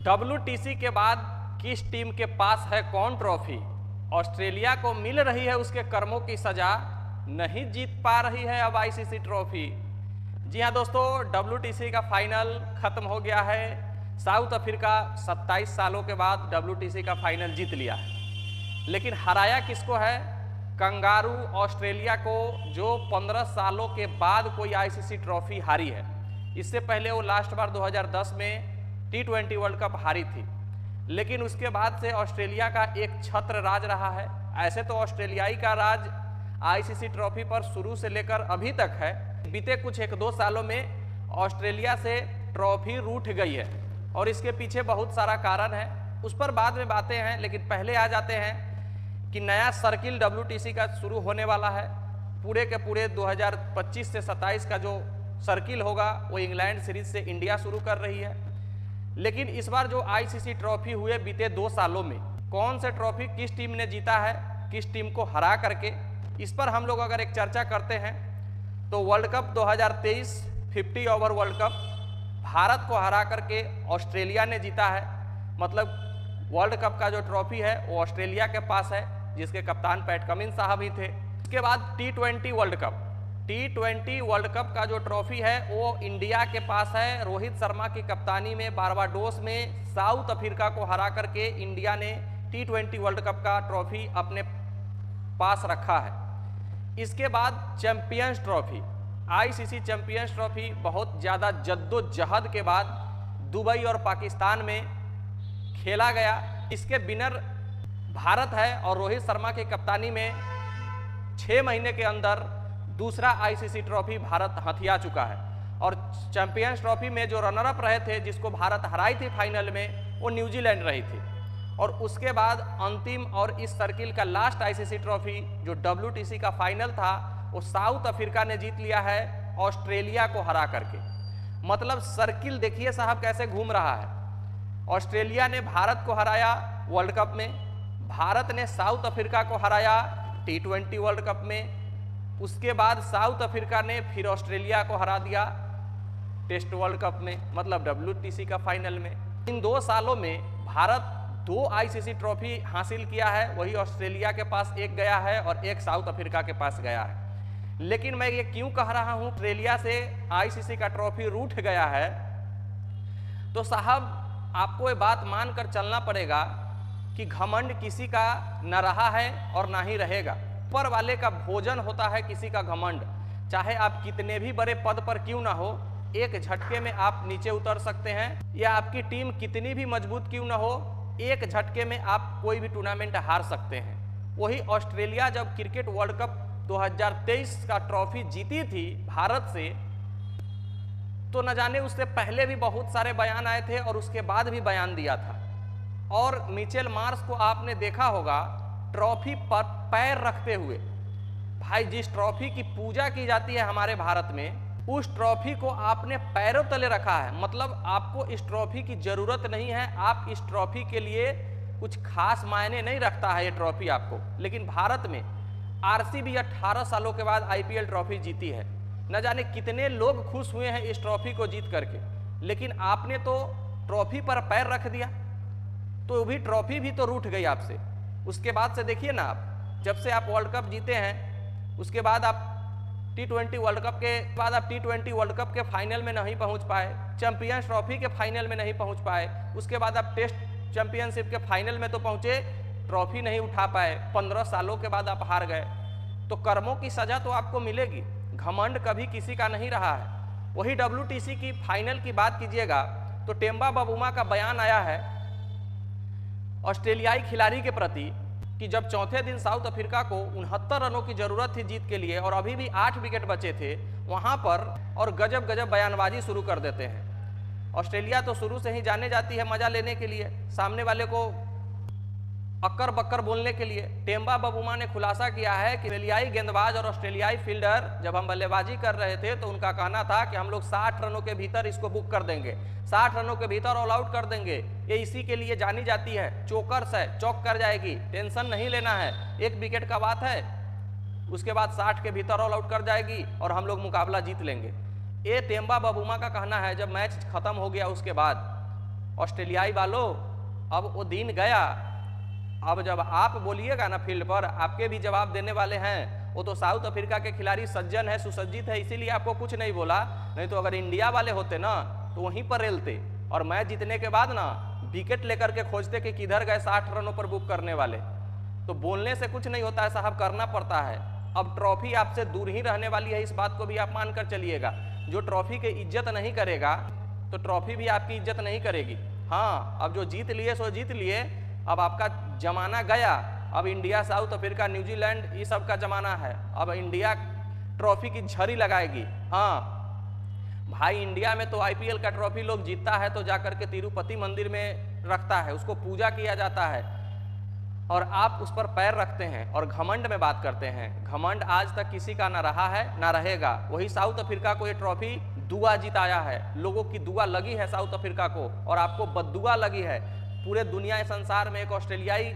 WTC के बाद किस टीम के पास है कौन ट्रॉफी? ऑस्ट्रेलिया को मिल रही है उसके कर्मों की सजा, नहीं जीत पा रही है अब आईसीसी ट्रॉफी। जी हाँ दोस्तों, WTC का फाइनल खत्म हो गया है। साउथ अफ्रीका 27 सालों के बाद WTC का फाइनल जीत लिया है, लेकिन हराया किसको है? कंगारू ऑस्ट्रेलिया को, जो 15 सालों के बाद कोई आईसीसी ट्रॉफी हारी है। इससे पहले वो लास्ट बार 2010 में T20 वर्ल्ड कप हारी थी, लेकिन उसके बाद से ऑस्ट्रेलिया का एक छत्र राज रहा है। ऐसे तो ऑस्ट्रेलियाई का राज आईसीसी ट्रॉफी पर शुरू से लेकर अभी तक है। बीते कुछ 1-2 सालों में ऑस्ट्रेलिया से ट्रॉफी रूठ गई है और इसके पीछे बहुत सारा कारण है, उस पर बाद में बातें हैं। लेकिन पहले आ जाते हैं कि नया सर्किल WTC का शुरू होने वाला है। पूरे के पूरे 2025 से 27 का जो सर्किल होगा वो इंग्लैंड सीरीज से इंडिया शुरू कर रही है। लेकिन इस बार जो आईसीसी ट्रॉफी हुए बीते 2 सालों में, कौन से ट्रॉफी किस टीम ने जीता है, किस टीम को हरा करके, इस पर हम लोग अगर एक चर्चा करते हैं तो world cup 2023 50 over world cup Bharat को हरा करके ऑस्ट्रेलिया ने जीता है। मतलब वर्ल्ड कप का जो ट्रॉफी है वो ऑस्ट्रेलिया के पास है, जिसके कप्तान पैट कमिंस साहब ही थे। इसके बाद T20 world cup, T20 world cup का जो ट्रॉफी है वो इंडिया के पास है। रोहित शर्मा की कप्तानी में बारबाडोस में साउथ अफ्रीका को हरा करके इंडिया ने T20 वर्ल्ड कप का ट्रॉफी अपने पास रखा है। इसके बाद champions trophy, ICC champions trophy बहुत ज़्यादा जद्दोजहद के बाद दुबई और पाकिस्तान में खेला गया। इसके विनर भारत है और रोहित शर्मा की कप्तानी में 6 महीने के अंदर दूसरा आईसीसी ट्रॉफी भारत हथिया चुका है। और चैंपियंस ट्रॉफी में जो रनर अप रहे थे, जिसको भारत हराई थी फाइनल में, वो न्यूजीलैंड रही थी। और उसके बाद अंतिम और इस सर्किल का लास्ट आईसीसी ट्रॉफी जो WTC का फाइनल था, वो साउथ अफ्रीका ने जीत लिया है ऑस्ट्रेलिया को हरा करके। मतलब सर्किल देखिए साहब कैसे घूम रहा है। ऑस्ट्रेलिया ने भारत को हराया वर्ल्ड कप में, भारत ने साउथ अफ्रीका को हराया T20 वर्ल्ड कप में, उसके बाद साउथ अफ्रीका ने फिर ऑस्ट्रेलिया को हरा दिया टेस्ट वर्ल्ड कप में, मतलब WTC का फाइनल में। इन 2 सालों में भारत 2 आईसीसी ट्रॉफी हासिल किया है, वही ऑस्ट्रेलिया के पास एक गया है और एक साउथ अफ्रीका के पास गया है। लेकिन मैं ये क्यों कह रहा हूँ ऑस्ट्रेलिया से आईसीसी का ट्रॉफी रूठ गया है? तो साहब आपको ये बात मानकर चलना पड़ेगा कि घमंड किसी का न रहा है और ना ही रहेगा। ऊपर वाले का भोजन होता है किसी का घमंड। चाहे आप कितने भी बड़े पद पर क्यों ना हो, एक झटके में आप नीचे उतर सकते हैं, या आपकी टीम कितनी भी मजबूत क्यों ना हो, एक झटके में आप कोई भी टूर्नामेंट हार सकते हैं। वही ऑस्ट्रेलिया जब क्रिकेट वर्ल्ड कप 2023 का ट्रॉफी जीती थी भारत से, तो न जाने उससे पहले भी बहुत सारे बयान आए थे और उसके बाद भी बयान दिया था। और मिचेल मार्श को आपने देखा होगा ट्रॉफी पर पैर रखते हुए। भाई, जिस ट्रॉफी की पूजा की जाती है हमारे भारत में, उस ट्रॉफी को आपने पैरों तले रखा है। मतलब आपको इस ट्रॉफी की जरूरत नहीं है, आप इस ट्रॉफी के लिए कुछ खास मायने नहीं रखता है ये ट्रॉफी आपको। लेकिन भारत में RCB 18 सालों के बाद IPL ट्रॉफी जीती है। न जाने कितने लोग खुश हुए हैं इस ट्रॉफी को जीत करके, लेकिन आपने तो ट्रॉफी पर पैर रख दिया, तो भी ट्रॉफी भी तो रूठ गई आपसे। उसके बाद से देखिए ना, आप जब से आप वर्ल्ड कप जीते हैं, उसके बाद आप T20 वर्ल्ड कप के बाद आप T20 वर्ल्ड कप के फाइनल में नहीं पहुंच पाए, चैंपियंस ट्रॉफी के फाइनल में नहीं पहुंच पाए, उसके बाद आप टेस्ट चैंपियनशिप के फाइनल में तो पहुंचे, ट्रॉफी नहीं उठा पाए। 15 सालों के बाद आप हार गए, तो कर्मों की सजा तो आपको मिलेगी। घमंड कभी किसी का नहीं रहा है। वही WTC की फाइनल की बात कीजिएगा तो टेम्बा बबूमा का बयान आया है ऑस्ट्रेलियाई खिलाड़ी के प्रति कि जब चौथे दिन साउथ अफ्रीका को 69 रनों की जरूरत थी जीत के लिए और अभी भी 8 विकेट बचे थे वहां पर, और गजब गजब बयानबाजी शुरू कर देते हैं। ऑस्ट्रेलिया तो शुरू से ही जाने जाती है मजा लेने के लिए, सामने वाले को अक्कर बक्कर बोलने के लिए। टेम्बा बबूमा ने खुलासा किया है कि ऑस्ट्रेलियाई गेंदबाज और ऑस्ट्रेलियाई फील्डर जब हम बल्लेबाजी कर रहे थे तो उनका कहना था कि हम लोग 60 रनों के भीतर इसको बुक कर देंगे, 60 रनों के भीतर ऑल आउट कर देंगे। ये इसी के लिए जानी जाती है, चोकर्स है, चौक कर जाएगी, टेंशन नहीं लेना है, 1 विकेट का बात है, उसके बाद 60 के भीतर ऑल आउट कर जाएगी और हम लोग मुकाबला जीत लेंगे। ये टेम्बा बबूमा का कहना है। जब मैच खत्म हो गया उसके बाद ऑस्ट्रेलियाई वालों, अब वो दिन गया। अब जब आप बोलिएगा ना फील्ड पर, आपके भी जवाब देने वाले हैं। वो तो साउथ अफ्रीका के खिलाड़ी सज्जन है, सुसज्जित है, इसीलिए आपको कुछ नहीं बोला। नहीं तो अगर इंडिया वाले होते ना तो वहीं पर रेलते, और मैच जीतने के बाद ना विकेट लेकर के खोजते कि किधर गए 60 रनों पर बुक करने वाले। तो बोलने से कुछ नहीं होता है साहब, करना पड़ता है। अब ट्रॉफी आपसे दूर ही रहने वाली है, इस बात को भी आप मानकर चलिएगा। जो ट्रॉफी की इज्जत नहीं करेगा तो ट्रॉफी भी आपकी इज्जत नहीं करेगी। हाँ, अब जो जीत लिए सो जीत लिए, अब आपका जमाना गया। अब इंडिया, साउथ अफ्रीका, न्यूजीलैंड, ये सब का जमाना है। अब इंडिया ट्रॉफी की झड़ी लगाएगी। हाँ भाई, इंडिया में तो आईपीएल का ट्रॉफी लोग जीतता है तो जाकर के तिरुपति मंदिर में रखता है, उसको पूजा किया जाता है, और आप उस पर पैर रखते हैं और घमंड में बात करते हैं। घमंड आज तक किसी का ना रहा है ना रहेगा। वही साउथ अफ्रीका को ये ट्रॉफी दुआ जिताया है, लोगों की दुआ लगी है साउथ अफ्रीका को, और आपको बद्दुआ लगी है। पूरे दुनिया संसार में एक ऑस्ट्रेलियाई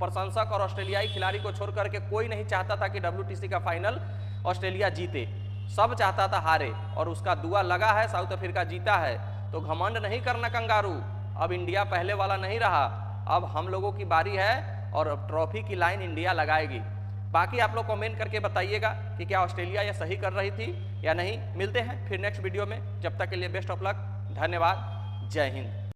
प्रशंसक और ऑस्ट्रेलियाई खिलाड़ी को छोड़ करके कोई नहीं चाहता था कि WTC का फाइनल ऑस्ट्रेलिया जीते, सब चाहता था हारे, और उसका दुआ लगा है, साउथ अफ्रीका जीता है। तो घमंड नहीं करना कंगारू। अब इंडिया पहले वाला नहीं रहा, अब हम लोगों की बारी है और ट्रॉफी की लाइन इंडिया लगाएगी। बाकी आप लोग कमेंट करके बताइएगा कि क्या ऑस्ट्रेलिया ये सही कर रही थी या नहीं। मिलते हैं फिर नेक्स्ट वीडियो में, जब तक के लिए बेस्ट ऑफ लक, धन्यवाद, जय हिंद।